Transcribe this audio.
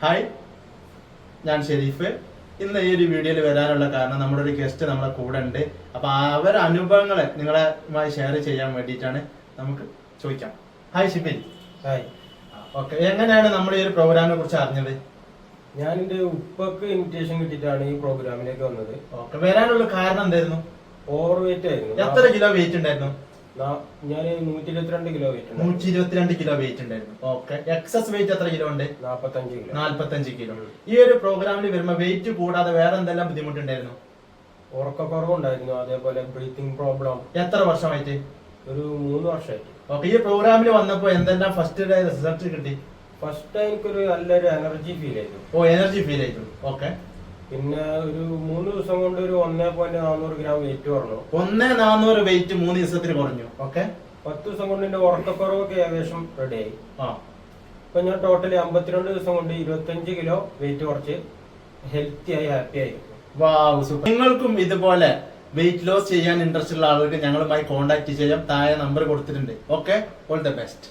Hi, ഞാൻ ഷെരീഫ്. ഇന്ന് ഈ ഒരു വീഡിയോയിൽ വരാനുള്ള കാരണം നമ്മുടെ ഒരു ഗസ്റ്റ് നമ്മളെ കൂടെ ഉണ്ട്. അപ്പൊ അവരുടെ അനുഭവങ്ങളെ നിങ്ങളുമായി ഷെയർ ചെയ്യാൻ വേണ്ടിയിട്ടാണ്. നമുക്ക് ചോദിക്കാം. ഹായ് ഷിബിൻ. ഹായ്. ഓക്കെ, എങ്ങനെയാണ് നമ്മൾ ഈ ഒരു പ്രോഗ്രാമിനെ കുറിച്ച് അറിഞ്ഞത്? ഞാൻ എന്റെ ഉപ്പക്ക് ഇൻവിറ്റേഷൻ കിട്ടിയിട്ടാണ് ഈ പ്രോഗ്രാമിലേക്ക് വന്നത്. ഓക്കെ, വരാനുള്ള കാരണം എന്തായിരുന്നു? ഓവർ വെയിറ്റ് ആയിരുന്നു. എത്ര കിലോ വെയിറ്റ് ഉണ്ടായിരുന്നു? ഞാൻ 122 കിലോ വെയിറ്റ് 122 കിലോ വെയിറ്റ് ഉണ്ടായിരുന്നു. ഓക്കെ, എക്സസ് വെയിറ്റ് എത്ര കിലോ ഉണ്ട്? 45 കിലോ. ഈ ഒരു പ്രോഗ്രാമിൽ വരുമ്പോ വെയിറ്റ് കൂടാതെ വേറെ എന്തെല്ലാം ബുദ്ധിമുട്ടുണ്ടായിരുന്നു? ഉറക്കക്കുറവുണ്ടായിരുന്നു, അതേപോലെ ബ്രീത്തിങ് പ്രോബ്ലം. എത്ര വർഷമായിട്ട്? ഒരു 3 വർഷമായിട്ട്. ഓക്കെ, ഈ പ്രോഗ്രാമിൽ വന്നപ്പോ എന്തെല്ലാം ഫസ്റ്റ് റിസൾട്ട് കിട്ടി? ഫസ്റ്റ് എനിക്കൊരു നല്ലൊരു എനർജി ഫീൽ ചെയ്തു. എനർജി ഫീൽ ചെയ്തു. ഓക്കെ, പിന്നെ ഒരു 3 ദിവസം കൊണ്ട് ഒരു 1.400 ഗ്രാം വെയിറ്റ് കുറഞ്ഞു. 1.400 വെയിറ്റ് 3 ദിവസത്തിന് കുറഞ്ഞു. ഓക്കെ, 10 ദിവസം കൊണ്ട് എന്റെ ഉറക്കക്കുറവൊക്കെ ഏകദേശം റെഡി ആയി. ആ, ഇപ്പൊ ഞാൻ ടോട്ടലി 52 ദിവസം കൊണ്ട് 25 കിലോ വെയിറ്റ് കുറച്ച് ഹെൽത്തി ആയി, ഹാപ്പി ആയി. വാവ്, സൂപ്പർ. നിങ്ങൾക്കും ഇതുപോലെ വെയിറ്റ് ലോസ് ചെയ്യാൻ ഇൻട്രസ്റ്റ് ഉള്ള ആളുകൾക്ക് ഞങ്ങളുമായി കോൺടാക്ട് ചെയ്യാം. താഴെ നമ്പർ കൊടുത്തിട്ടുണ്ട്. Okay, all the best.